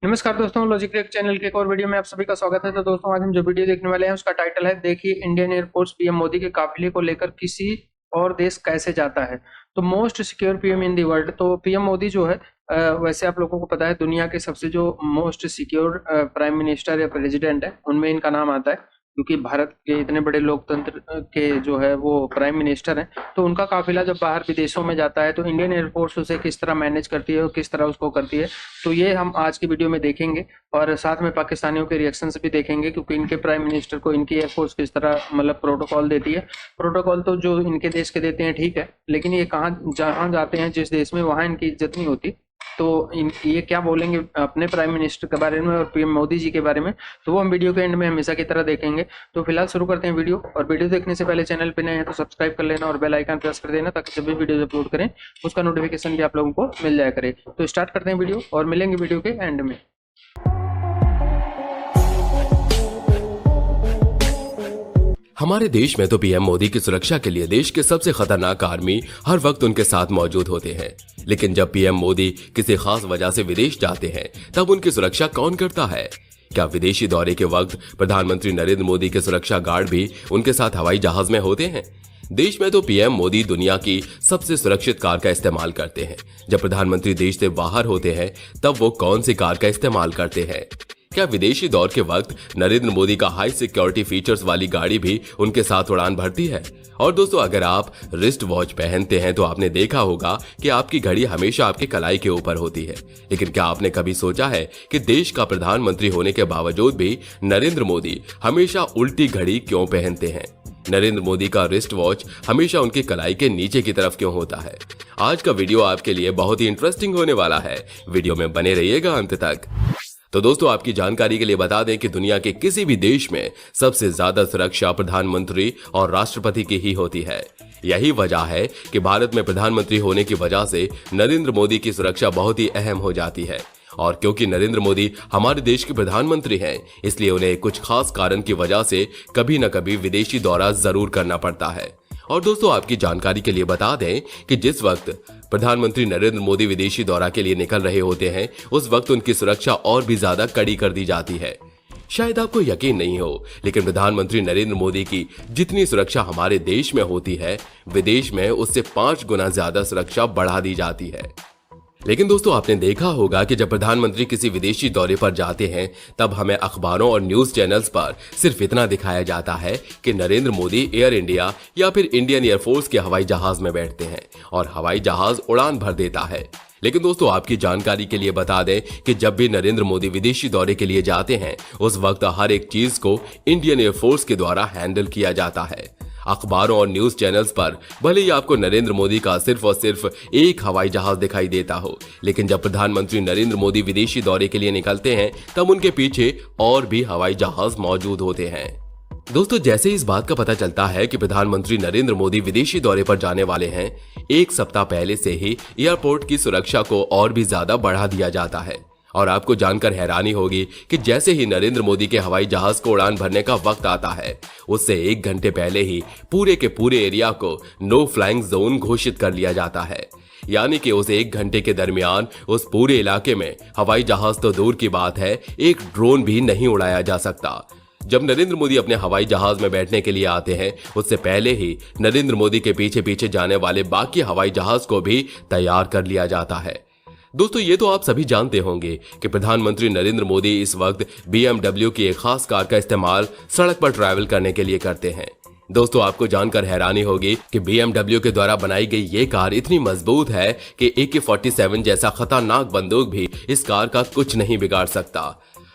नमस्कार दोस्तों, logic take channel के एक और वीडियो में आप सभी का स्वागत है। तो दोस्तों आज हम जो वीडियो देखने वाले हैं उसका टाइटल है देखिए इंडियन एयरफोर्स पीएम मोदी के काफिले को लेकर किसी और देश कैसे जाता है। तो most secure PM in the world. तो पीएम मोदी जो है वैसे आप लोगों को पता है दुनिया के सबसे जो मोस्ट सिक्योर प्राइम मिनिस्टर या प्रेसिडेंट है उनमें इनका नाम आता है, क्योंकि भारत के इतने बड़े लोकतंत्र के जो है वो प्राइम मिनिस्टर हैं। तो उनका काफिला जब बाहर विदेशों में जाता है तो इंडियन एयरफोर्स उसे किस तरह मैनेज करती है और किस तरह उसको करती है, तो ये हम आज की वीडियो में देखेंगे। और साथ में पाकिस्तानियों के रिएक्शंस भी देखेंगे, क्योंकि इनके प्राइम मिनिस्टर को इनकी एयरफोर्स किस तरह मतलब प्रोटोकॉल देती है। प्रोटोकॉल तो जो इनके देश के देते हैं ठीक है, लेकिन ये जहाँ जाते हैं जिस देश में वहाँ इनकी इज्जत नहीं होती। तो ये क्या बोलेंगे अपने प्राइम मिनिस्टर के बारे में और पीएम मोदी जी के बारे में, तो वो हम वीडियो के एंड में हमेशा की तरह देखेंगे। तो फिलहाल शुरू करते हैं वीडियो। और वीडियो देखने से पहले चैनल पे नए हैं तो सब्सक्राइब कर लेना और बेल आइकन प्रेस कर देना, ताकि जब भी वीडियो अपलोड करें उसका नोटिफिकेशन भी आप लोगों को मिल जाया करे। तो स्टार्ट करते हैं वीडियो और मिलेंगे वीडियो के एंड में। हमारे देश में तो पीएम मोदी की सुरक्षा के लिए देश के सबसे खतरनाक आर्मी हर वक्त उनके साथ मौजूद होते हैं। लेकिन जब पीएम मोदी किसी खास वजह से विदेश जाते हैं तब उनकी सुरक्षा कौन करता है? क्या विदेशी दौरे के वक्त प्रधानमंत्री नरेंद्र मोदी के सुरक्षा गार्ड भी उनके साथ हवाई जहाज में होते हैं? देश में तो पीएम मोदी दुनिया की सबसे सुरक्षित कार का इस्तेमाल करते हैं। जब प्रधानमंत्री देश से बाहर होते हैं तब वो कौन सी कार का इस्तेमाल करते हैं? क्या विदेशी दौर के वक्त नरेंद्र मोदी का हाई सिक्योरिटी फीचर्स वाली गाड़ी भी उनके साथ उड़ान भरती है? और दोस्तों, अगर आप रिस्ट वॉच पहनते हैं तो आपने देखा होगा कि आपकी घड़ी हमेशा आपके कलाई के ऊपर होती है। लेकिन क्या आपने कभी सोचा है कि देश का प्रधानमंत्री होने के बावजूद भी नरेंद्र मोदी हमेशा उल्टी घड़ी क्यों पहनते हैं? नरेंद्र मोदी का रिस्ट वॉच हमेशा उनकी कलाई के नीचे की तरफ क्यों होता है? आज का वीडियो आपके लिए बहुत ही इंटरेस्टिंग होने वाला है। वीडियो में बने रहिएगा अंत तक। तो दोस्तों, आपकी जानकारी के लिए बता दें कि दुनिया के किसी भी देश में सबसे ज्यादा सुरक्षा प्रधानमंत्री और राष्ट्रपति की ही होती है। यही वजह है कि भारत में प्रधानमंत्री होने की वजह से नरेंद्र मोदी की सुरक्षा बहुत ही अहम हो जाती है। और क्योंकि नरेंद्र मोदी हमारे देश के प्रधानमंत्री हैं, इसलिए उन्हें कुछ खास कारण की वजह से कभी न कभी विदेशी दौरा जरूर करना पड़ता है। और दोस्तों, आपकी जानकारी के लिए बता दें कि जिस वक्त प्रधानमंत्री नरेंद्र मोदी विदेशी दौरा के लिए निकल रहे होते हैं उस वक्त उनकी सुरक्षा और भी ज्यादा कड़ी कर दी जाती है। शायद आपको यकीन नहीं हो, लेकिन प्रधानमंत्री नरेंद्र मोदी की जितनी सुरक्षा हमारे देश में होती है, विदेश में उससे 5 गुना ज्यादा सुरक्षा बढ़ा दी जाती है। लेकिन दोस्तों, आपने देखा होगा कि जब प्रधानमंत्री किसी विदेशी दौरे पर जाते हैं तब हमें अखबारों और न्यूज चैनल्स पर सिर्फ इतना दिखाया जाता है कि नरेंद्र मोदी एयर इंडिया या फिर इंडियन एयरफोर्स के हवाई जहाज में बैठते हैं और हवाई जहाज उड़ान भर देता है। लेकिन दोस्तों, आपकी जानकारी के लिए बता दें कि जब भी नरेंद्र मोदी विदेशी दौरे के लिए जाते हैं उस वक्त हर एक चीज को इंडियन एयरफोर्स के द्वारा हैंडल किया जाता है। अखबारों और न्यूज चैनल्स पर भले ही आपको नरेंद्र मोदी का सिर्फ और सिर्फ एक हवाई जहाज दिखाई देता हो, लेकिन जब प्रधानमंत्री नरेंद्र मोदी विदेशी दौरे के लिए निकलते हैं तब उनके पीछे और भी हवाई जहाज मौजूद होते हैं। दोस्तों, जैसे इस बात का पता चलता है कि प्रधानमंत्री नरेंद्र मोदी विदेशी दौरे पर जाने वाले हैं, एक सप्ताह पहले से ही एयरपोर्ट की सुरक्षा को और भी ज्यादा बढ़ा दिया जाता है। और आपको जानकर हैरानी होगी कि जैसे ही नरेंद्र मोदी के हवाई जहाज को उड़ान भरने का वक्त आता है उससे 1 घंटे पहले ही पूरे के पूरे एरिया को नो फ्लाइंग जोन घोषित कर लिया जाता है। यानी कि उस 1 घंटे के दरमियान उस पूरे इलाके में हवाई जहाज तो दूर की बात है, एक ड्रोन भी नहीं उड़ाया जा सकता। जब नरेंद्र मोदी अपने हवाई जहाज में बैठने के लिए आते हैं उससे पहले ही नरेंद्र मोदी के पीछे पीछे जाने वाले बाकी हवाई जहाज को भी तैयार कर लिया जाता है। दोस्तों, ये तो आप सभी जानते होंगे कि प्रधानमंत्री नरेंद्र मोदी इस वक्त BMW की एक खास कार का इस्तेमाल सड़क पर ट्रैवल करने के लिए करते हैं। दोस्तों, आपको जानकर हैरानी होगी कि BMW के द्वारा बनाई गई ये कार इतनी मजबूत है कि AK-47 जैसा खतरनाक बंदूक भी इस कार का कुछ नहीं बिगाड़ सकता।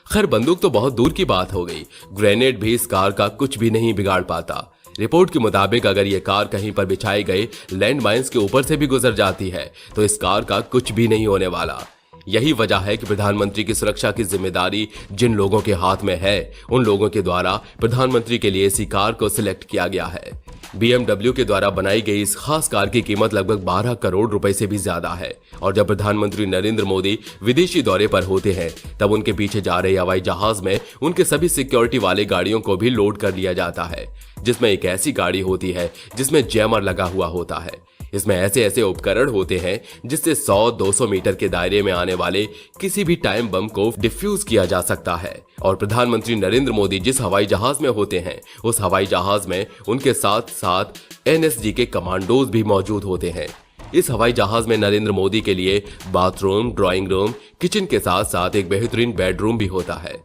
खैर, बंदूक तो बहुत दूर की बात हो गई, ग्रेनेड भी इस कार का कुछ भी नहीं बिगाड़ पाता। रिपोर्ट के मुताबिक अगर ये कार कहीं पर बिछाए गए लैंड माइंस के ऊपर से भी गुजर जाती है तो इस कार का कुछ भी नहीं होने वाला। यही वजह है कि प्रधानमंत्री की सुरक्षा की जिम्मेदारी जिन लोगों के हाथ में है उन लोगों के द्वारा प्रधानमंत्री के लिए इसी कार को सिलेक्ट किया गया है। BMW के द्वारा बनाई गई इस खास कार की कीमत लगभग 12 करोड़ रुपए से भी ज्यादा है। और जब प्रधानमंत्री नरेंद्र मोदी विदेशी दौरे पर होते हैं तब उनके पीछे जा रहे हवाई जहाज में उनके सभी सिक्योरिटी वाले गाड़ियों को भी लोड कर लिया जाता है, जिसमें एक ऐसी गाड़ी होती है जिसमें जैमर लगा हुआ होता है। इसमें ऐसे ऐसे उपकरण होते हैं जिससे 100-200 मीटर के दायरे में आने वाले किसी भी टाइम बम को डिफ्यूज किया जा सकता है। और प्रधानमंत्री नरेंद्र मोदी जिस हवाई जहाज में होते हैं उस हवाई जहाज में उनके साथ साथ NSG के कमांडोज भी मौजूद होते हैं। इस हवाई जहाज में नरेंद्र मोदी के लिए बाथरूम, ड्राइंग रूम, किचन के साथ साथ एक बेहतरीन बेडरूम भी होता है।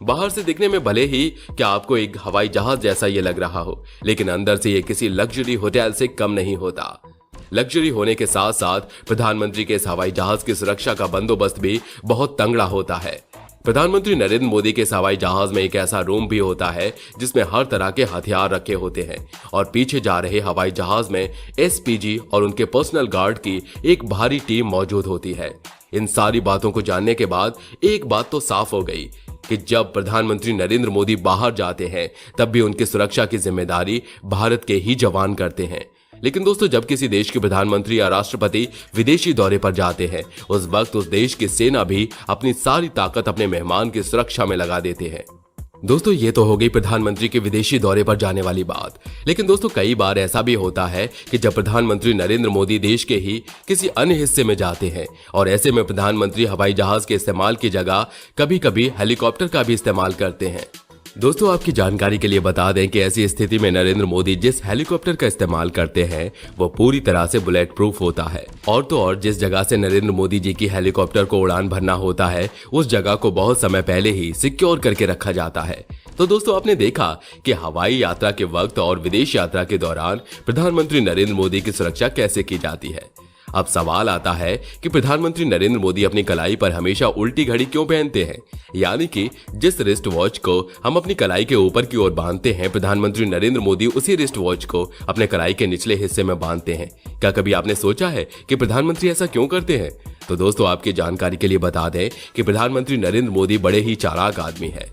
बाहर से दिखने में भले ही क्या आपको एक हवाई जहाज जैसा ये लग रहा हो, लेकिन अंदर से ये किसी लग्जरी होटल से कम नहीं होता। लग्जरी होने के साथ साथ प्रधानमंत्री के इस हवाई जहाज की सुरक्षा का बंदोबस्त भी बहुत तंगड़ा होता है। प्रधानमंत्री नरेंद्र मोदी के इस हवाई जहाज में एक ऐसा रूम भी होता है जिसमें हर तरह के हथियार रखे होते हैं और पीछे जा रहे हवाई जहाज में SPG और उनके पर्सनल गार्ड की एक भारी टीम मौजूद होती है। इन सारी बातों को जानने के बाद एक बात तो साफ हो गई कि जब प्रधानमंत्री नरेंद्र मोदी बाहर जाते हैं तब भी उनकी सुरक्षा की जिम्मेदारी भारत के ही जवान करते हैं। लेकिन दोस्तों, जब किसी देश के प्रधानमंत्री या राष्ट्रपति विदेशी दौरे पर जाते हैं उस वक्त उस देश की सेना भी अपनी सारी ताकत अपने मेहमान की सुरक्षा में लगा देते हैं। दोस्तों, ये तो हो गई प्रधानमंत्री के विदेशी दौरे पर जाने वाली बात। लेकिन दोस्तों, कई बार ऐसा भी होता है कि जब प्रधानमंत्री नरेंद्र मोदी देश के ही किसी अन्य हिस्से में जाते हैं और ऐसे में प्रधानमंत्री हवाई जहाज के इस्तेमाल की जगह कभी कभी हेलीकॉप्टर का भी इस्तेमाल करते हैं। दोस्तों, आपकी जानकारी के लिए बता दें कि ऐसी स्थिति में नरेंद्र मोदी जिस हेलीकॉप्टर का इस्तेमाल करते हैं वो पूरी तरह से बुलेट प्रूफ होता है। और तो और जिस जगह से नरेंद्र मोदी जी की हेलीकॉप्टर को उड़ान भरना होता है उस जगह को बहुत समय पहले ही सिक्योर करके रखा जाता है। तो दोस्तों, आपने देखा कि हवाई यात्रा के वक्त और विदेश यात्रा के दौरान प्रधानमंत्री नरेंद्र मोदी की सुरक्षा कैसे की जाती है। अब सवाल आता है कि प्रधानमंत्री नरेंद्र मोदी अपनी कलाई पर हमेशा उल्टी घड़ी क्यों पहनते हैं, यानी कि जिस रिस्ट वॉच को हम अपनी कलाई के ऊपर की ओर बांधते हैं प्रधानमंत्री नरेंद्र मोदी उसी रिस्ट वॉच को अपने कलाई के निचले हिस्से में बांधते हैं। क्या कभी आपने सोचा है कि प्रधानमंत्री ऐसा क्यों करते हैं? तो दोस्तों, आपकी जानकारी के लिए बता दें कि प्रधानमंत्री नरेंद्र मोदी बड़े ही चालाक आदमी है।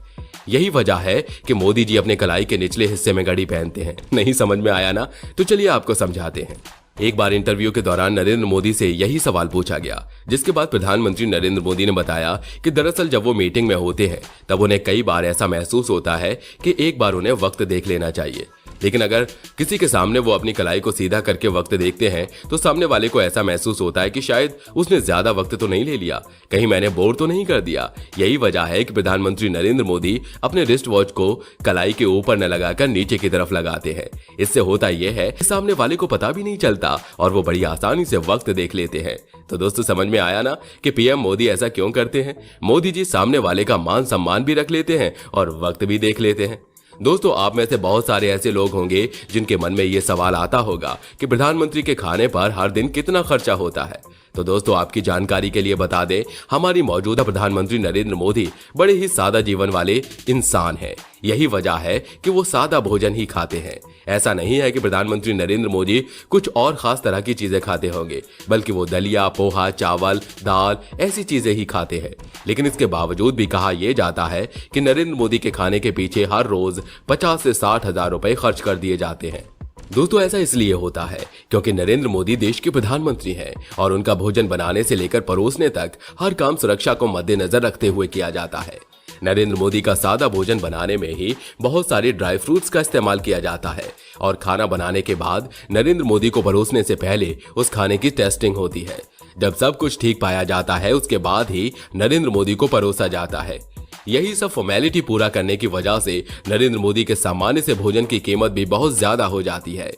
यही वजह है कि मोदी जी अपने कलाई के निचले हिस्से में घड़ी पहनते हैं। नहीं समझ में आया ना? तो चलिए आपको समझाते हैं। एक बार इंटरव्यू के दौरान नरेंद्र मोदी से यही सवाल पूछा गया, जिसके बाद प्रधानमंत्री नरेंद्र मोदी ने बताया कि दरअसल जब वो मीटिंग में होते हैं तब उन्हें कई बार ऐसा महसूस होता है कि एक बार उन्हें वक्त देख लेना चाहिए। लेकिन अगर किसी के सामने वो अपनी कलाई को सीधा करके वक्त देखते हैं तो सामने वाले को ऐसा महसूस होता है कि शायद उसने ज्यादा वक्त तो नहीं ले लिया, कहीं मैंने बोर तो नहीं कर दिया। यही वजह है कि प्रधानमंत्री नरेंद्र मोदी अपने रिस्ट वॉच को कलाई के ऊपर न लगाकर नीचे की तरफ लगाते हैं। इससे होता यह है कि सामने वाले को पता भी नहीं चलता और वो बड़ी आसानी से वक्त देख लेते हैं। तो दोस्तों, समझ में आया ना कि PM मोदी ऐसा क्यों करते हैं? मोदी जी सामने वाले का मान सम्मान भी रख लेते हैं और वक्त भी देख लेते हैं। दोस्तों, आप में से बहुत सारे ऐसे लोग होंगे जिनके मन में ये सवाल आता होगा कि प्रधानमंत्री के खाने पर हर दिन कितना खर्चा होता है। तो दोस्तों, आपकी जानकारी के लिए बता दें, हमारी मौजूदा प्रधानमंत्री नरेंद्र मोदी बड़े ही सादा जीवन वाले इंसान हैं। यही वजह है कि वो सादा भोजन ही खाते हैं। ऐसा नहीं है कि प्रधानमंत्री नरेंद्र मोदी कुछ और खास तरह की चीजें खाते होंगे, बल्कि वो दलिया, पोहा, चावल, दाल ऐसी चीजें ही खाते हैं। लेकिन इसके बावजूद भी कहा यह जाता है कि नरेंद्र मोदी के खाने के पीछे हर रोज 50 से 60 हजार रुपए खर्च कर दिए जाते हैं। दोस्तों, ऐसा इसलिए होता है क्योंकि नरेंद्र मोदी देश के प्रधानमंत्री हैं और उनका भोजन बनाने से लेकर परोसने तक हर काम सुरक्षा को मद्देनजर रखते हुए किया जाता है। नरेंद्र मोदी का सादा भोजन बनाने में ही बहुत सारे ड्राई फ्रूट्स का इस्तेमाल किया जाता है और खाना बनाने के बाद नरेंद्र मोदी को परोसने से पहले उस खाने की टेस्टिंग होती है। जब सब कुछ ठीक पाया जाता है उसके बाद ही नरेंद्र मोदी को परोसा जाता है। यही सब फॉर्मेलिटी पूरा करने की वजह से नरेंद्र मोदी के सामान्य से भोजन की कीमत भी बहुत ज्यादा हो जाती है।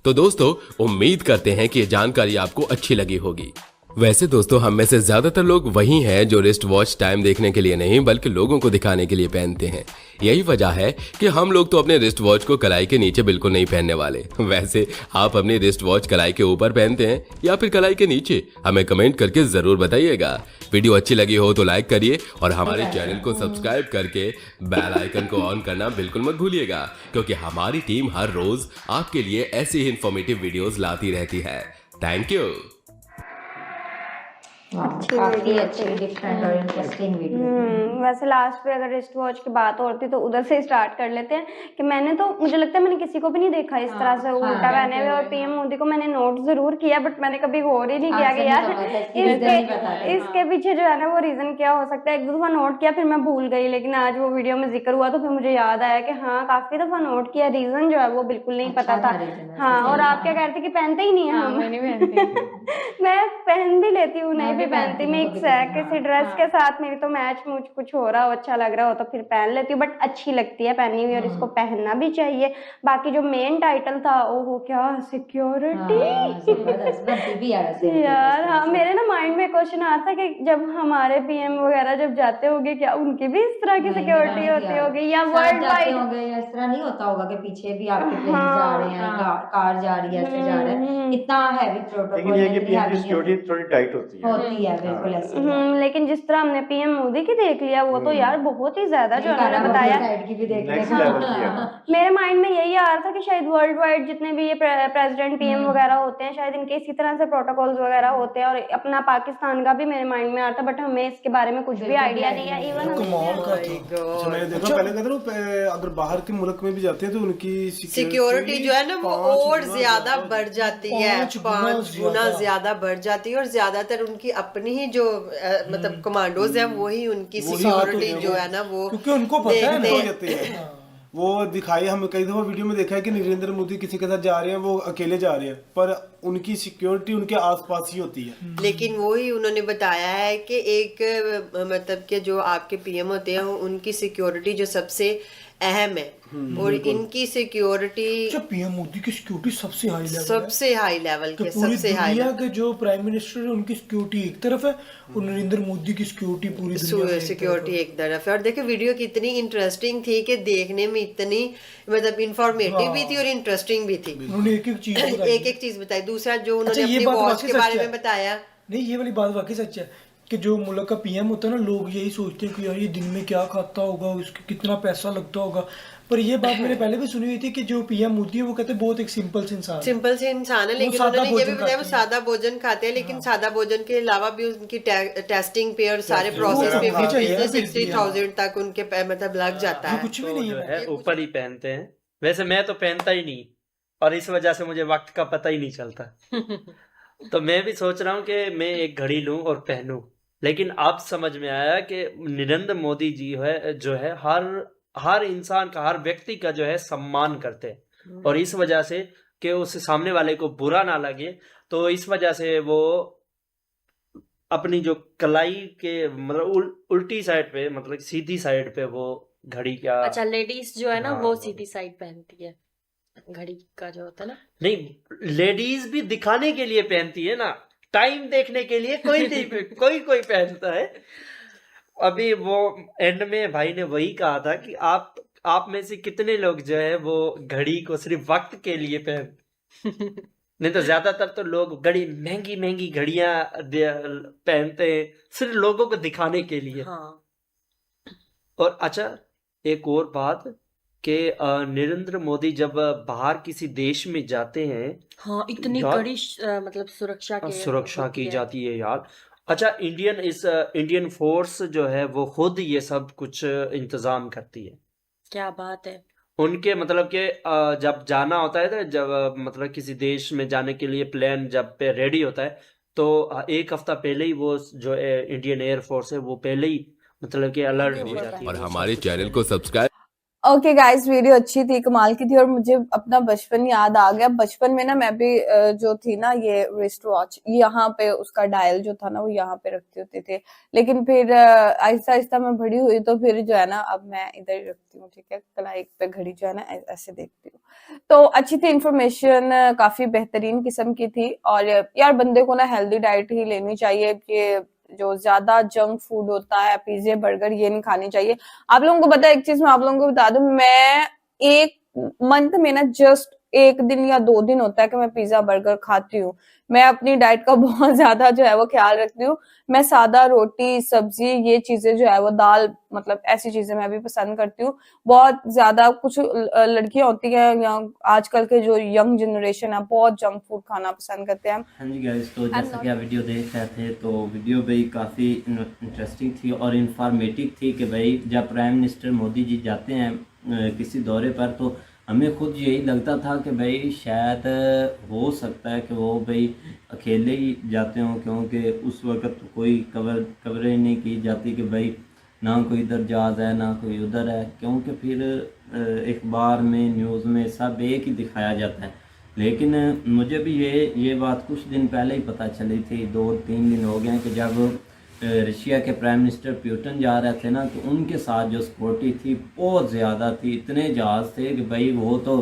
तो दोस्तों, उम्मीद करते हैं कि ये जानकारी आपको अच्छी लगी होगी। वैसे दोस्तों, हम में से ज्यादातर लोग वही हैं जो रिस्ट वॉच टाइम देखने के लिए नहीं बल्कि लोगों को दिखाने के लिए पहनते हैं। यही वजह है कि हम लोग तो अपने रिस्ट वॉच को कलाई के नीचे बिल्कुल नहीं पहनने वाले। वैसे आप अपनी रिस्ट वॉच कलाई के ऊपर पहनते हैं या फिर कलाई के नीचे? हमें कमेंट करके जरूर बताइएगा। वीडियो अच्छी लगी हो तो लाइक करिए और हमारे चैनल को सब्सक्राइब करके बेल आइकन को ऑन करना बिल्कुल मत भूलिएगा, क्योंकि हमारी टीम हर रोज आपके लिए ऐसी ही इंफॉर्मेटिव वीडियोस लाती रहती है। Thank you. अच्छी काफी वीडियो अच्छी डिफरेंट और इंटरेस्टिंग वीडियो। वैसे लास्ट पे अगर रिस्ट वॉच की बात होती तो उधर से स्टार्ट कर लेते हैं कि मैंने तो मुझे लगता है मैंने किसी को भी नहीं देखा इस तरह से उल्टा पहने हुए, और पीएम मोदी को मैंने नोट जरूर किया बट मैंने कभी गौर ही नहीं किया कि यार इसके पीछे जो है ना वो रीजन क्या हो सकता है। एक दो दफा नोट किया फिर मैं भूल गई, लेकिन आज वो वीडियो में जिक्र हुआ तो फिर मुझे याद आया कि हाँ काफी दफा नोट किया, रीजन जो है वो बिल्कुल नहीं पता था। हाँ, और आप क्या कहते कि पहनते ही नहीं है हम? मैं नहीं पहनती। मैं पहन भी लेती हूँ, नहीं भी पहनती, मिक्स है, किसी ड्रेस के साथ मेरी तो मैच मुझ कुछ हो रहा हो, अच्छा लग रहा हो तो फिर पहन लेती हूँ, बट अच्छी लगती है पहनी हुई और इसको पहनना भी चाहिए। बाकी जो मेन टाइटल था ओहो क्या सिक्योरिटी यार। हाँ, मेरे ना माइंड में क्वेश्चन आता है कि जब हमारे पीएम वगैरह जब जाते होंगे क्या उनकी भी इस तरह की सिक्योरिटी होती होगी या वर्ल्ड वाइड होंगे, या इस तरह नहीं होता होगा कि पीछे भी आपके प्लेन जा रहे हैं, कार जा रही है, ऐसे जा रहे हैं, इतना हैवी प्रोटोकॉल। लेकिन ये कि पीएम की सिक्योरिटी थोड़ी टाइट होती है बिल्कुल ऐसे। लेकिन जिस तरह हमने पीएम मोदी की देख लिया वो तो यार बहुत ही ज्यादा जो उन्होंने बताया, साइड की भी देख नेक्स्ट लिया। लेवल की है। मेरे माइंड में यही आ रहा था कि शायद वर्ल्ड वाइड जितने भी ये प्रेसिडेंट पीएम वगैरह होते हैं शायद इनके इसी तरह से प्रोटोकॉल्स वगैरह होते हैं, और अपना पाकिस्तान का भी मेरे माइंड में आ रहा था, बट हमें इसके बारे में कुछ भी आइडिया नहीं है। इवन कमाल का था। मैंने देखा पहले कहते ना अगर बाहर के मुल्क में भी जाते हैं तो उनकी सिक्योरिटी जो है ना वो और ज्यादा बढ़ जाती है, 5 गुना ज्यादा बढ़ जाती है, और ज्यादातर उनकी अपनी ही जो मतलब कमांडोज हैं वही उनकी सिक्योरिटी जो है ना वो, क्योंकि उनको पता है ना जाते हैं वो दिखाई। हम कई दफा वीडियो में देखा है कि नरेंद्र मोदी किसी के साथ जा रहे हैं, वो अकेले जा रहे हैं, पर उनकी सिक्योरिटी उनके आसपास ही होती है। लेकिन वही उन्होंने बताया है कि एक मतलब कि जो आपके पीएम होते हैं उनकी सिक्योरिटी जो सबसे अहम है, और इनकी सिक्योरिटी पीएम मोदी की सिक्योरिटी सबसे हाई लेवल, सबसे हाई लेवल के, पूरी सबसे हाई दुनिया के जो प्राइम मिनिस्टर है उनकी सिक्योरिटी एक तरफ है और नरेंद्र मोदी की सिक्योरिटी पूरी दुनिया में सिक्योरिटी एक तरफ है। और देखो वीडियो कितनी इंटरेस्टिंग थी कि देखने में इतनी मतलब इंफॉर्मेटिव भी थी और इंटरेस्टिंग भी थी। उन्होंने एक एक चीज बताई। दूसरा जो उन्होंने अपनी वॉच के बारे में बताया, नहीं ये वाली बात वाकई सच है कि जो मुल्क का पीएम होता है ना, लोग यही सोचते हैं कि यार ये दिन में क्या खाता होगा, उसको कितना पैसा लगता होगा, पर ये बात मैंने पहले भी सुनी हुई थी कि जो पीएम मोदी है वो कहते हैं बहुत एक सिंपल से इंसान है, लेकिन उन्होंने ये भी बताया वो सादा भोजन खाते हैं, लेकिन सादा भोजन के अलावा भी उनकी टेस्टिंग पे और सारे प्रोसेस पे भी 60,000 तक उनके मतलब लग जाता है। कुछ भी नहीं है, ऊपर ही पहनते हैं। वैसे मैं तो पहनता ही नहीं, और इस वजह से मुझे वक्त का पता ही नहीं चलता। तो मैं भी सोच रहा हूँ कि मैं एक घड़ी लूं और पहनूं, लेकिन अब समझ में आया कि नरेंद्र मोदी जी जो है हर इंसान का, हर व्यक्ति का जो है सम्मान करते हैं, और इस वजह से कि उस सामने वाले को बुरा ना लगे, तो इस वजह से वो अपनी जो कलाई के मतलब उल्टी साइड पे, मतलब सीधी साइड पे वो घड़ी का। अच्छा, लेडीज जो है ना वो सीधी साइड पहनती है घड़ी का जो होता है ना। नहीं, लेडीज भी दिखाने के लिए पहनती है ना, टाइम देखने के लिए कोई नहीं कोई पहनता है। अभी वो एंड में भाई ने वही कहा था कि आप में से कितने लोग जो है वो घड़ी को सिर्फ वक्त के लिए नहीं तो ज्यादातर तो लोग महंगी घड़ियां पहनते हैं सिर्फ लोगों को दिखाने के लिए। हाँ। और अच्छा एक और बात कि नरेंद्र मोदी जब बाहर किसी देश में जाते हैं, हाँ, इतनी कड़ी मतलब सुरक्षा की जाती है यार। अच्छा, इंडियन फोर्स जो है वो खुद ये सब कुछ इंतजाम करती है। क्या बात है। उनके मतलब कि जब जाना होता है, तो जब मतलब किसी देश में जाने के लिए प्लान जब पे रेडी होता है, तो एक हफ्ता पहले ही वो जो इंडियन एयरफोर्स है वो पहले ही मतलब कि अलर्ट हो जाती है। और हमारे चैनल को सब्सक्राइब। ओके गाइस, वीडियो अच्छी थी, कमाल की थी, और मुझे अपना बचपन याद आ गया। बचपन में ना मैं भी जो थी ना ये रिस्ट वॉच यहाँ पे उसका डायल जो था ना वो यहाँ पे रखती होती थी, लेकिन फिर आहिस्ता आहिस्ता मैं बड़ी हुई तो फिर जो है ना अब मैं इधर ही रखती हूँ, ठीक है। कलाई पे घड़ी जो है ना ऐसे देखती हूँ। तो अच्छी थी, इंफॉर्मेशन काफी बेहतरीन किस्म की थी। और यार बंदे को ना हेल्दी डाइट ही लेनी चाहिए, कि जो ज्यादा जंक फूड होता है, पिज्जे बर्गर, ये नहीं खानी चाहिए। आप लोगों को पता है, एक चीज मैं आप लोगों को बता दूं, मैं एक मंथ में ना जस्ट 1 दिन या 2 दिन होता है कि मैं पिज्जा बर्गर खाती हूँ। मैं अपनी डाइट का बहुत ज्यादा जो है वो ख्याल रखती हूँ। मैं सादा रोटी, सब्जी, ये चीजें जो है वो दाल, मतलब ऐसी चीजें मैं भी पसंद करती हूँ। बहुत ज्यादा कुछ लड़कियां होती हैं या आजकल के जो यंग जनरेशन है बहुत जंक फूड खाना पसंद करते हैं। हाँ जी गाइस, तो जैसा कि आप वीडियो देख रहे थे तो वीडियो भाई काफ़ी इंटरेस्टिंग थी और इंफॉर्मेटिव थी कि भाई जब प्राइम मिनिस्टर मोदी जी जाते हैं किसी दौरे पर तो हमें खुद यही लगता था कि भाई शायद हो सकता है कि वो भाई अकेले ही जाते हों, क्योंकि उस वक्त कोई कवरेज नहीं की जाती कि भाई ना कोई इधर जहाज़ है ना कोई उधर है, क्योंकि फिर अखबार में न्यूज़ में सब एक ही दिखाया जाता है। लेकिन मुझे भी ये बात कुछ दिन पहले ही पता चली थी, 2-3 दिन हो गए कि जब रशिया के प्राइम मिनिस्टर पुतिन जा रहे थे ना, तो उनके साथ जो सिक्योरिटी थी बहुत ज़्यादा थी। इतने जहाज़ थे कि भाई वो तो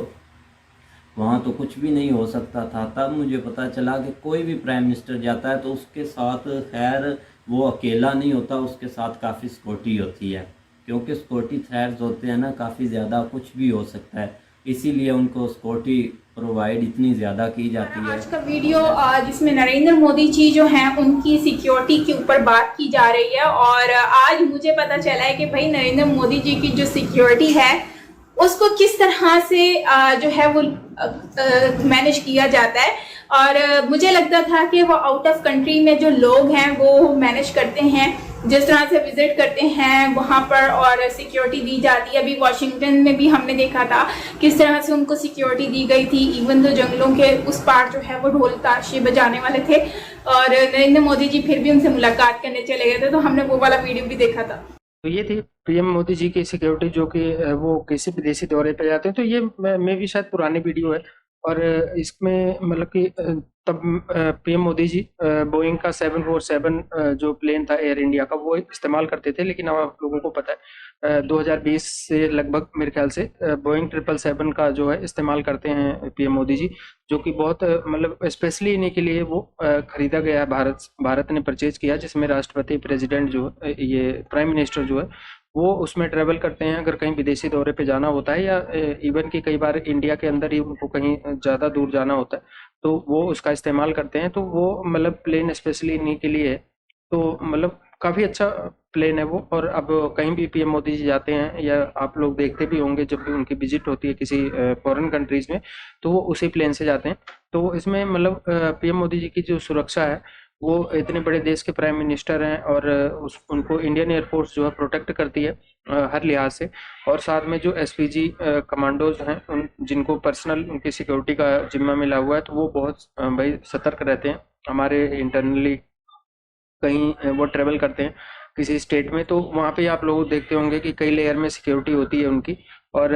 वहाँ तो कुछ भी नहीं हो सकता था। तब मुझे पता चला कि कोई भी प्राइम मिनिस्टर जाता है तो उसके साथ खैर वो अकेला नहीं होता, उसके साथ काफ़ी सिक्योरिटी होती है, क्योंकि सिक्योरिटी थ्रेट्स होते हैं ना काफ़ी ज़्यादा, कुछ भी हो सकता है, इसीलिए उनको सिक्योरिटी प्रोवाइड इतनी ज़्यादा की जाती है। आज का वीडियो जिसमें नरेंद्र मोदी जी जो हैं उनकी सिक्योरिटी के ऊपर बात की जा रही है, और आज मुझे पता चला है कि भाई नरेंद्र मोदी जी की जो सिक्योरिटी है उसको किस तरह से जो है वो मैनेज किया जाता है। और मुझे लगता था कि वो आउट ऑफ कंट्री में जो लोग हैं वो मैनेज करते हैं, जिस तरह से विजिट करते हैं वहाँ पर और सिक्योरिटी दी जाती है। अभी वाशिंगटन में भी हमने देखा था किस तरह से उनको सिक्योरिटी दी गई थी, इवन तो जंगलों के उस पार जो है वो ढोल ताशे बजाने वाले थे, और नरेंद्र मोदी जी फिर भी उनसे मुलाकात करने चले गए थे, तो हमने वो वाला वीडियो भी देखा था। तो ये थी पीएम मोदी जी की सिक्योरिटी, जो कि वो किसी विदेशी दौरे पे जाते हैं। तो ये मैं भी शायद पुरानी वीडियो है, और इसमें मतलब कि तब पीएम मोदी जी बोइंग का 747 जो प्लेन था एयर इंडिया का वो इस्तेमाल करते थे। लेकिन अब आप लोगों को पता है 2020 से लगभग मेरे ख्याल से बोइंग 777 का जो है इस्तेमाल करते हैं पीएम मोदी जी, जो कि बहुत मतलब स्पेशली इन्हीं के लिए वो खरीदा गया है, भारत ने परचेज किया, जिसमें राष्ट्रपति, प्रेसिडेंट जो ये प्राइम मिनिस्टर जो है वो उसमें ट्रेवल करते हैं अगर कहीं विदेशी दौरे पे जाना होता है, या इवन कि कई बार इंडिया के अंदर ही उनको कहीं ज़्यादा दूर जाना होता है तो वो उसका इस्तेमाल करते हैं। तो वो मतलब प्लेन स्पेशली इन्हीं के लिए है, तो मतलब काफ़ी अच्छा प्लेन है वो। और अब कहीं भी पीएम मोदी जी जाते हैं, या आप लोग देखते भी होंगे जब भी उनकी विजिट होती है किसी फॉरेन कंट्रीज़ में, तो वो उसी प्लेन से जाते हैं। तो इसमें मतलब पीएम मोदी जी की जो सुरक्षा है, वो इतने बड़े देश के प्राइम मिनिस्टर हैं, और उनको इंडियन एयरफोर्स जो है प्रोटेक्ट करती है हर लिहाज से। और साथ में जो एसपीजी कमांडोज हैं, उन जिनको पर्सनल उनकी सिक्योरिटी का जिम्मा मिला हुआ है, तो वो बहुत भाई सतर्क रहते हैं। हमारे इंटरनली कहीं वो ट्रेवल करते हैं किसी स्टेट में, तो वहाँ पे आप लोग देखते होंगे कि कई लेयर में सिक्योरिटी होती है उनकी, और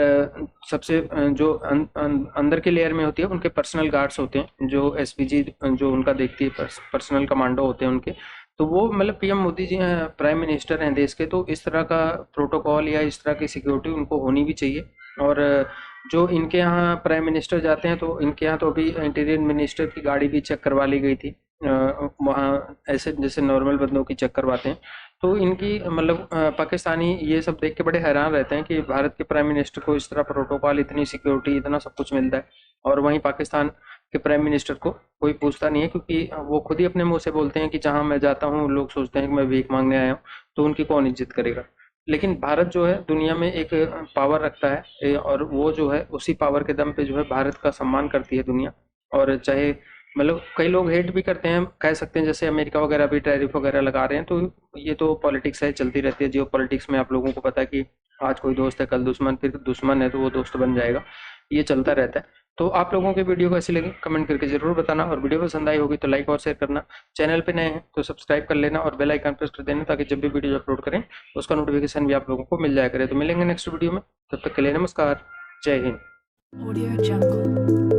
सबसे जो अंदर के लेयर में होती है उनके पर्सनल गार्ड्स होते हैं, जो एसपीजी जो उनका देखती है, पर्सनल कमांडो होते हैं उनके। तो वो मतलब पीएम मोदी जी हैं, प्राइम मिनिस्टर हैं देश के, तो इस तरह का प्रोटोकॉल या इस तरह की सिक्योरिटी उनको होनी भी चाहिए। और जो इनके यहाँ प्राइम मिनिस्टर जाते हैं, तो इनके यहाँ तो अभी इंटीरियर मिनिस्टर की गाड़ी भी चेक करवा ली गई थी, वहाँ ऐसे जैसे नॉर्मल बंदों की चेक करवाते हैं। तो इनकी मतलब पाकिस्तानी ये सब देख के बड़े हैरान रहते हैं कि भारत के प्राइम मिनिस्टर को इस तरह प्रोटोकॉल, इतनी सिक्योरिटी, इतना सब कुछ मिलता है, और वहीं पाकिस्तान के प्राइम मिनिस्टर को कोई पूछता नहीं है, क्योंकि वो खुद ही अपने मुंह से बोलते हैं कि जहां मैं जाता हूं लोग सोचते हैं कि मैं भीख मांगने आया हूं, तो उनकी कौन इज्जत करेगा। लेकिन भारत जो है दुनिया में एक पावर रखता है, और वो जो है उसी पावर के दम पे जो है भारत का सम्मान करती है दुनिया। और चाहे मतलब कई लोग हेट भी करते हैं, कह सकते हैं, जैसे अमेरिका वगैरह भी टैरिफ वगैरह लगा रहे हैं, तो ये तो पॉलिटिक्स है, चलती रहती है। जियो पॉलिटिक्स में आप लोगों को पता है कि आज कोई दोस्त है, कल दुश्मन, फिर दुश्मन है तो वो दोस्त बन जाएगा, ये चलता रहता है। तो आप लोगों के वीडियो कैसी लगी कमेंट करके जरूर बताना, और वीडियो पसंद आई होगी तो लाइक और शेयर करना। चैनल पे नए हैं तो सब्सक्राइब कर लेना और बेल आइकन प्रेस कर देना, ताकि जब भी वीडियो अपलोड करें उसका नोटिफिकेशन भी आप लोगों को मिल जाया करे। तो मिलेंगे नेक्स्ट वीडियो में, तब तक के लिए नमस्कार, जय हिंद। Audio Jungle.